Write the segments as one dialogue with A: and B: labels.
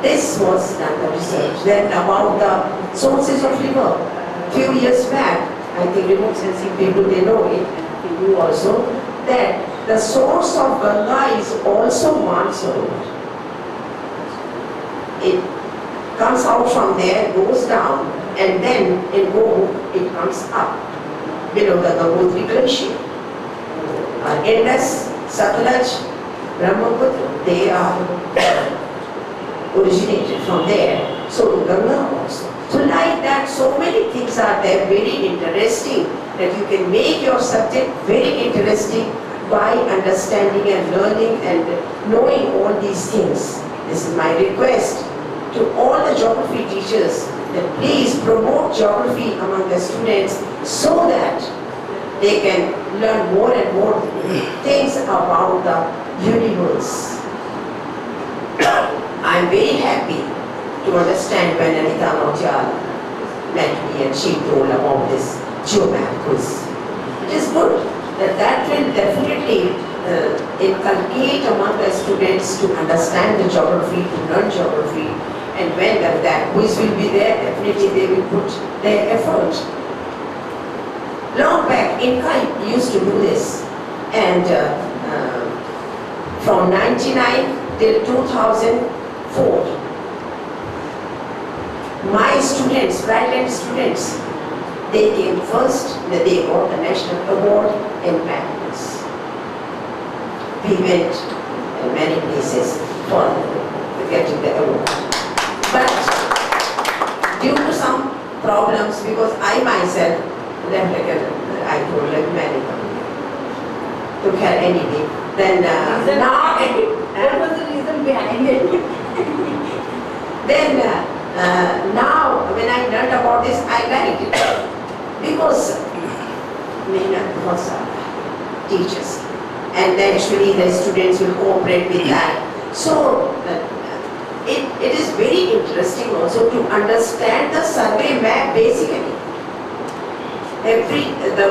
A: This was done the research. Then about the sources of river. Few years back, I think remote sensing people, they know it, and you also, that the source of Ganga is also Mansarovar. It comes out from there, goes down, and then in Gomu, it comes up below the Gangotri glacier. Indus, Satluj, Brahmaputra, they are originated from there. So Ganga also. So like that, so many things are there, very interesting, that you can make your subject very interesting by understanding and learning and knowing all these things. This is my request to all the geography teachers, that please promote geography among the students so that they can learn more and more things about the universe. I am very happy to understand when Anita Nautiyal met me and she told about this geomap quiz. It is good that will definitely inculcate among the students to understand the geography, to learn geography, and when that quiz will be there, definitely they will put their effort. Long back, Inca used to do this, and from 99 till 2004, my students, Brightland students, they came first, they got the national award in mathematics. We went in many places for getting the award. But due to some problems, because I myself left I told America to care anyway. Then now,
B: what was the reason behind it?
A: Then now when I learned about this, I liked it because Mehnat was teachers, and actually the students will cooperate with that. So it is very interesting also to understand the survey map basically. The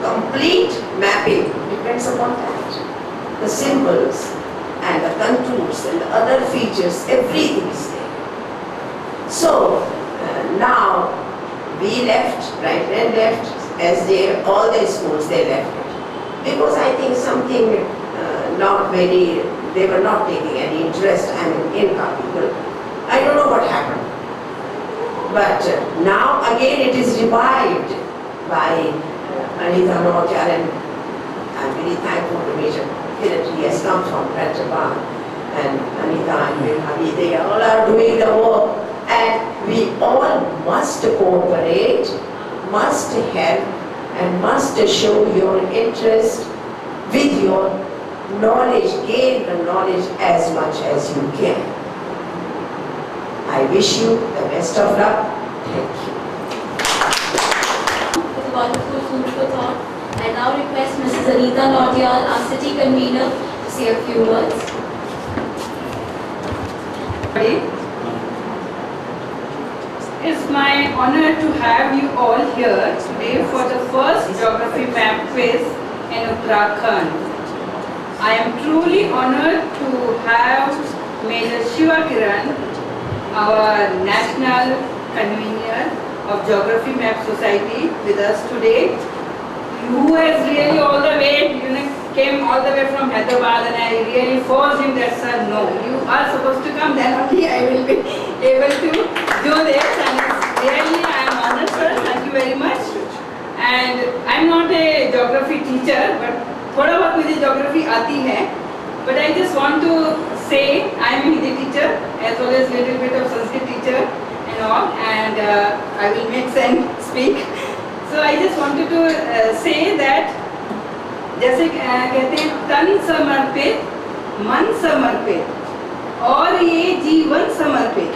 A: complete mapping depends upon that. The symbols and the contours and the other features, everything is there. So now we left, Brightland left, as all the schools they left it. Because I think something not very, they were not taking any interest, in people. I don't know what happened. But now again it is revived by Anita Nautiyal, and I'm very thankful to Major Kiran. He has come from Hyderabad, and Anita and Bilhari, they all are doing the work, and we all must cooperate, must help, and must show your interest with your knowledge, gain the knowledge as much as you can. I wish you the best of luck. Thank you.
C: With wonderful food for thought, I now request Mrs. Anita Nautiyal, our city convener, to say a few words.
D: It's my honor to have you all here today for the first geography map quiz in Uttarakhand. I am truly honored to have Major Shiva Kiran, our national convener of Geography Map Society, with us today, who has really all the way, came all the way from Hyderabad, and I really forced him that, sir, no, you are supposed to come, then only I will be able to do this, and really I am honored, sir, thank you very much. And I am not a geography teacher, but थोड़ा बहुत मुझे geography आती है, but I just want to say I am a Hindi teacher as well as little bit of Sanskrit teacher and all, and I will mix and speak. So I just wanted to say that जैसे कहते हैं तन समर्पित, मन समर्पित और ये जीवन समर्पित,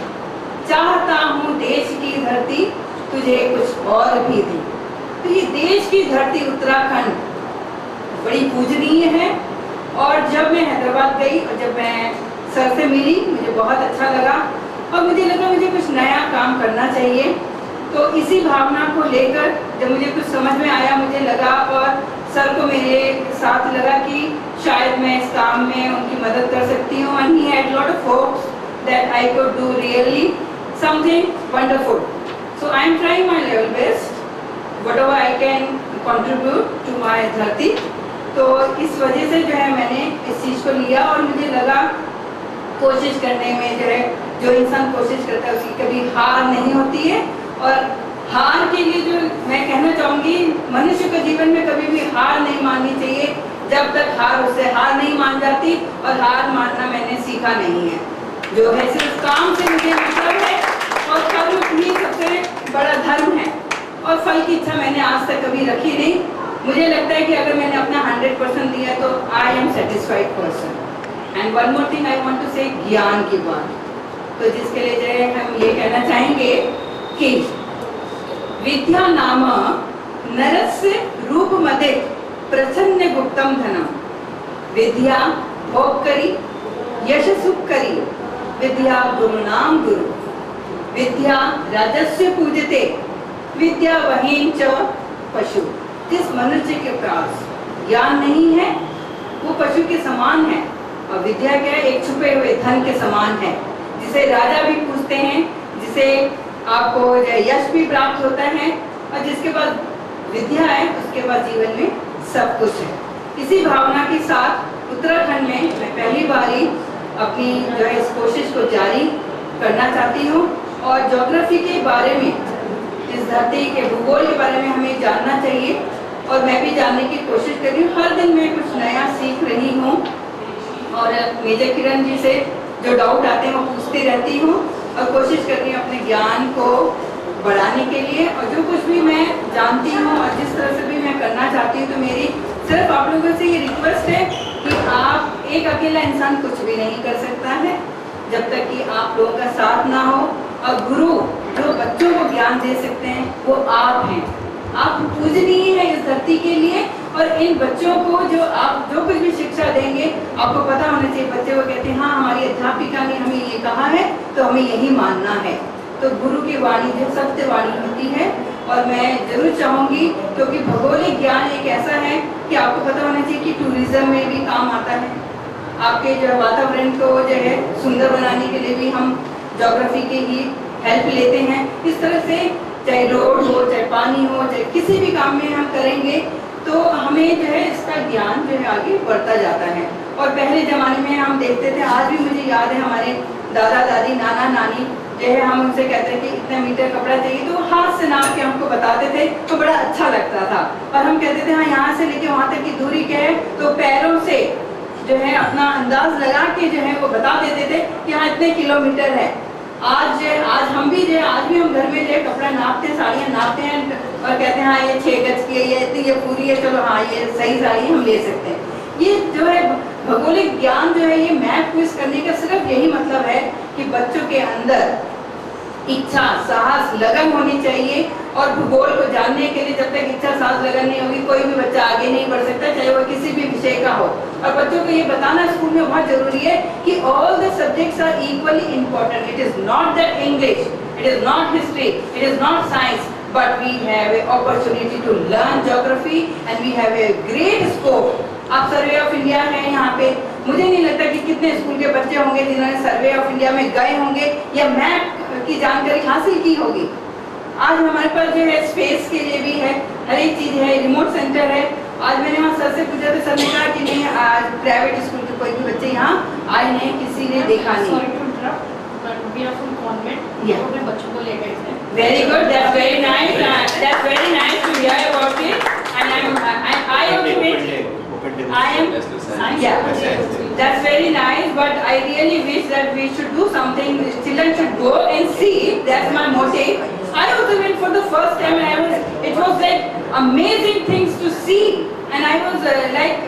D: चाहता हूँ देश की धरती तुझे कुछ और भी दी। तो ये देश की धरती उत्तराखंड बड़ी पूजनीय है, और जब मैं हैदराबाद गई और जब मैं सर से मिली, मुझे बहुत अच्छा लगा और मुझे लगा मुझे कुछ नया काम करना चाहिए। तो इसी भावना को लेकर जब मुझे कुछ समझ में आया, मुझे लगा और सर को मेरे साथ लगा कि शायद मैं इस काम में उनकी मदद कर सकती हूँ। And he had lot of hopes that I could do really something wonderful. So I am trying my level best, whatever I can contribute to my धरती. तो इस वजह से जो है मैंने इस चीज़ को लिया और मुझे लगा कोशिश करने में जो है, जो इंसान कोशिश करता है उसकी कभी हार नहीं होती है. और हार के लिए जो मैं कहना चाहूँगी, मनुष्य के जीवन में कभी भी हार नहीं माननी चाहिए जब तक हार उससे हार नहीं मान जाती. और हार मानना मैंने सीखा नहीं है. जो है सिर्फ काम से मुझे मतलब है और कर्म ही सबसे बड़ा धर्म है. और फल की इच्छा मैंने आज तक कभी रखी नहीं. मुझे लगता है कि अगर मैंने अपना 100% दिया तो I am satisfied person. And one more thing I want to say, ज्ञान की बात. तो जिसके लिए जो है हम ये कहना चाहेंगे कि विद्या नाम नरस्य रूपमदे प्रसन्न गुप्तम धनम. विद्या भोग करी, यश सुख करी, विद्या गुरुनाम गुरु. विद्या राजस्य पूजते, विद्या वहीन च पशु. जिस मनुष्य के पास ज्ञान नहीं है वो पशु के समान है. और विद्या क्या है? एक छुपे हुए धन के समान है, जिसे राजा भी पूजते हैं, जिसे आपको यश भी प्राप्त होता है. और जिसके पास विद्या है उसके पास जीवन में सब कुछ है. इसी भावना के साथ उत्तराखंड में मैं पहली बारी अपनी जो है इस कोशिश को जारी करना चाहती हूँ. और ज्योग्राफी के बारे में, इस धरती के भूगोल के बारे में हमें जानना चाहिए. और मैं भी जानने की कोशिश कर रही हूँ. हर दिन मैं कुछ नया सीख रही हूँ. और मेजर किरण जी से जो डाउट आते हैं वो पूछती रहती हूँ और कोशिश कर रही हूँ अपने ज्ञान को बढ़ाने के लिए. और जो कुछ भी मैं जानती हूँ और जिस तरह से भी मैं करना चाहती हूँ, तो मेरी सिर्फ आप लोगों से ये रिक्वेस्ट है कि आप, एक अकेला इंसान कुछ भी नहीं कर सकता है जब तक कि आप लोगों का साथ ना हो. और गुरु जो बच्चों को ज्ञान दे सकते हैं वो आप हैं. आप पूजनीय हैं इस धरती के लिए. और इन बच्चों को जो आप जो कुछ भी शिक्षा देंगे, आपको पता होना चाहिए. बच्चे वो कहते हैं हाँ हमारी अध्यापिका ने हमें ये कहा है तो हमें यही मानना है. तो गुरु की वाणी जो सत्य वाणी होती है. और मैं जरूर चाहूँगी, क्योंकि भौगोलिक ज्ञान एक ऐसा है कि आपको पता होना चाहिए कि टूरिज्म में भी काम आता है. आपके जो वातावरण को जो है सुंदर बनाने के लिए भी हम ज्योग्राफी की ही हेल्प लेते हैं. इस तरह से चाहे रोड हो, चाहे पानी हो, चाहे किसी भी काम में हम करेंगे तो हमें जो है इसका ज्ञान जो है आगे बढ़ता जाता है. और पहले ज़माने में हम देखते थे, आज भी मुझे याद है हमारे दादा दादी नाना नानी जो है, हम उनसे कहते थे कि इतने मीटर कपड़ा चाहिए तो हाथ से नाप के हमको बताते थे. तो बड़ा अच्छा लगता था. और हम कहते थे हाँ यहाँ से लेके वहाँ तक की दूरी क्या है, तो पैरों से जो है अपना अंदाज लगा के जो है वो बता देते थे कि हाँ इतने किलोमीटर है. आज हम भी जो है, आज भी हम घर में जो है कपड़ा नापते हैं, साड़ियाँ नापते हैं और कहते हैं हाँ ये 6 गज की है, ये इतनी ये पूरी है, चलो हाँ ये सही साड़ी हम ले सकते हैं. ये जो है भौगोलिक ज्ञान जो है, ये मैप क्विज करने का सिर्फ यही मतलब है कि बच्चों के अंदर इच्छा, साहस, लगन होनी चाहिए. और भूगोल को जानने के लिए जब तक इच्छा, साहस, लगन नहीं होगी, कोई भी बच्चा आगे नहीं बढ़ सकता, चाहे वो किसी भी विषय का हो. और बच्चों को ये बताना स्कूल में बहुत जरूरी है कि all the subjects are equally important. It is not that English, it is not history, it is not science, but we have an opportunity to learn geography and we have a great scope. आप survey of India है यहाँ पे, मुझे नहीं लगता कि कितने school के बच्चे होंगे जिन्होंने सर्वे ऑफ इंडिया में गए होंगे या मैप की जानकारी हासिल की होगी. आज हमारे पास जो है स्पेस के लिए भी है, हर एक चीज़ है, रिमोट सेंटर है. आज मैंने वहाँ सर से पूछा तो सर ने कहा कि नहीं, आज प्राइवेट स्कूल के कोई भी बच्चे यहाँ आए नहीं, किसी ने देखा नहीं.
C: अपने बच्चों को ले गए थे.
D: Very good. That's very nice. That's very nice to hear about it. And I am. Yeah. That's very nice. But I really wish that we should do something. Children should go and see. That's my motive. I also went for the first time, and it was like amazing things to see. And I was like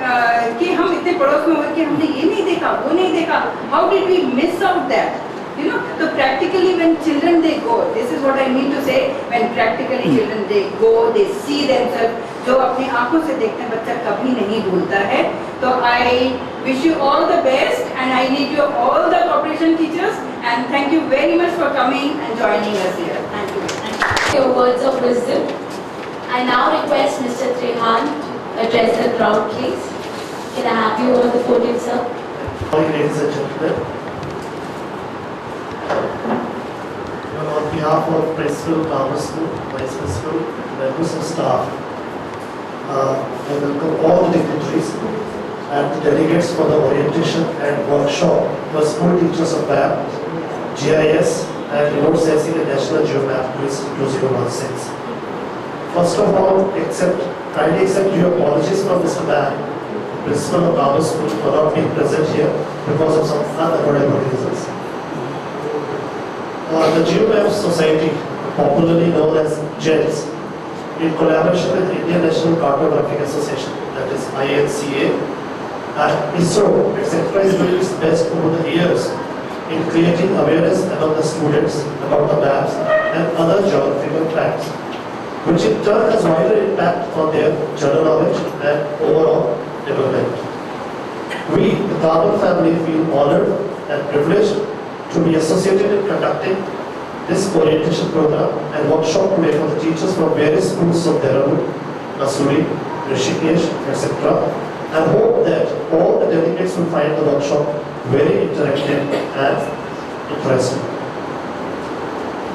D: कि हम इतने पड़ोस में हो कि हमने ये नहीं देखा, वो नहीं देखा. How did we miss out that? You know, so practically when children they go, this is what I mean to say, when practically children they go, they see themselves, जो अपनी आंखों से देखते हैं बच्चा कभी नहीं भूलता है. तो I wish you all the best and I need you all the cooperation teachers and thank you very much for coming and joining us here. Thank you.
C: Your words of wisdom. I now request Mr. Trehan to address the crowd, please. Can I have you over the podium, sir?
E: Ladies and gentlemen, Principal of Commerce School, Vice Principal, members of staff. I welcome all the dignitaries and the delegates for the orientation and workshop for school teachers of MAP, GIS, and remote sensing and National GeoMap Quiz 2016. First of all, kindly accept your apologies from Mr. Mann, Principal of Commerce School, for not being present here because of some unavoidable reasons. The GeoMap Society, popularly known as GEMS, in collaboration with the Indian National Cartographic Association, that is INCA, and ISRO, etc., is doing its best over the years in creating awareness among the students about the maps and other geographical facts, which in turn has wider impact on their general knowledge and overall development. We, the Carbon family, feel honored and privileged to be associated in conducting this orientation program and workshop today for the teachers from various schools of Dehradun, Mussoorie, Rishikesh, etc. and hope that all the delegates will find the workshop very interactive and interesting.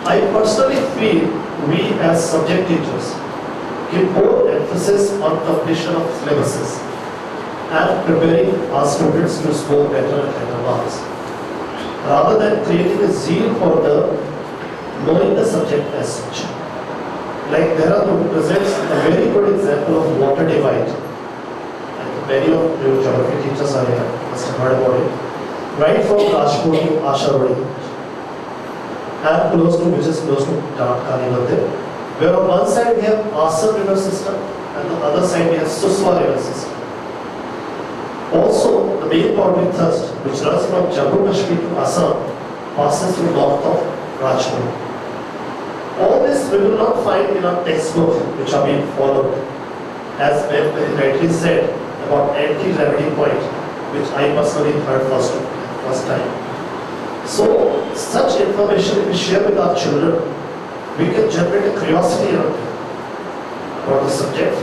E: I personally feel we as subject teachers give more emphasis on completion of syllabuses and preparing our students to score better and better marks, rather than creating a zeal for the knowing the subject as such. Like Dehradun presents a very good example of water divide. And many of you geography teachers are here, must have heard about it. Right from Rajpur to Asharodi, and which is close to Kali Mandir, where on one side we have Assam river system, and the other side we have Suswa river system. Also, the main boundary thrust, which runs from Jammu Kashmir to Assam, passes through north of Rajpur. All this we will not find in our textbook which are being followed, as Ben very rightly said about anti-gravity point, which I personally heard first time. So, such information if we share with our children, we can generate a curiosity about the subject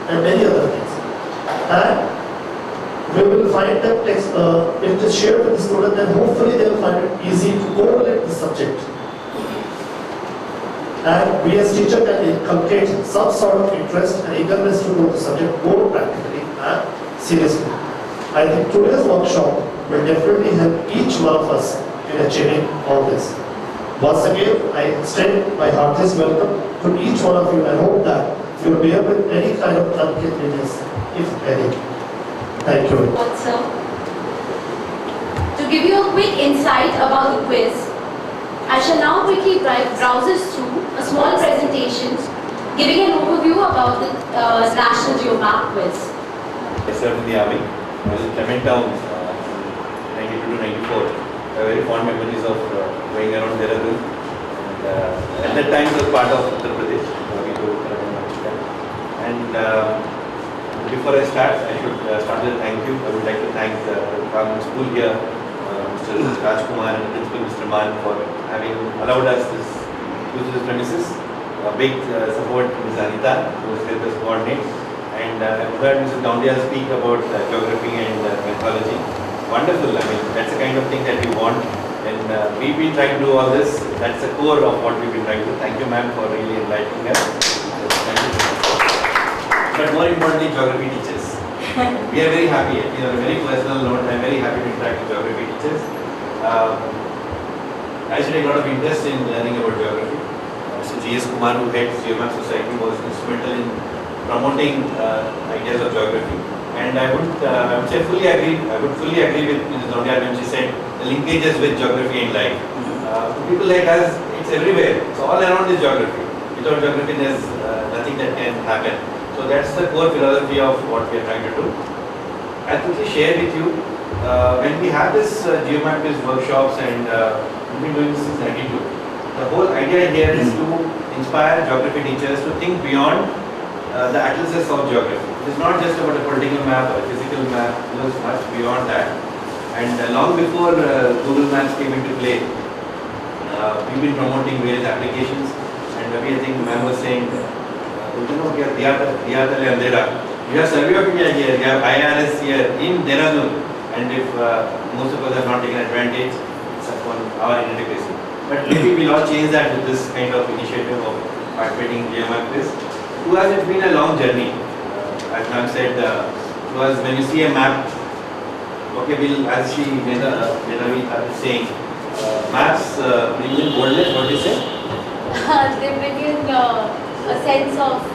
E: and many other things. And we will find that if it is shared with the student, then hopefully they will find it easy to correlate the subject. And we as teachers can inculcate some sort of interest and eagerness to do the subject more practically and seriously. I think today's workshop will definitely help each one of us in achieving all this. Once again, I extend my heartiest welcome to each one of you and hope that you will bear with any kind of inconvenience, if any. Thank you.
C: What, sir? To give you a quick insight about the quiz, I shall now quickly browse us through a small presentation giving an overview about the National GeoMap quiz.
F: I served in the army. I was in Clement Town, 92 to 94. I have very fond memories of going around Dehradun. And at that time, it was part of Uttar Pradesh. And before I start, I should start with a thank you. I would like to thank the government school here, Mr. Rajkumar and Principal Mr. Mann for having allowed us this use of this premises. A big support to Ms. Anita, who has helped us coordinate. And I've heard Mr. Daundial speak about geography and mythology. Wonderful. I mean, that's the kind of thing that we want. And we've been trying to do all this. That's the core of what we've been trying to do. Thank you, ma'am, for really enlightening us. Thank you. But more importantly, geography teachers. We are very happy. On a very personal note, I'm very happy to interact with geography teachers. I should take a lot of interest in learning about geography. Mr. G.S. Kumar, who heads GeoMap Society, was instrumental in promoting ideas of geography. And I would say fully agree. I would fully agree with Ms. Daundial when she said the linkages with geography and life. For people like us, it's everywhere. It's all around is geography. Without geography, there's nothing that can happen. So that's the core philosophy of what we are trying to do. I'll quickly share with you, when we have this GeoMap quiz workshops and we've been doing this since 92, the whole idea here is to inspire geography teachers to think beyond the atlases of geography. It's not just about a political map or a physical map, it goes much beyond that. And long before Google Maps came into play, we've been promoting various applications, and maybe I think ma'am was saying, we have Diyatale Andhera. We have Survey of India here, we have IRS here in Dehradun, and if most of us have not taken advantage, it's upon our integration. But maybe we'll all change that with this kind of initiative of participating in GeoMap quiz. To us, it's been a long journey. As ma'am said, to us, when you see a map, okay, we'll, as she Menavi is saying, maps bring in boldness, what do you say?
C: They bring in a sense of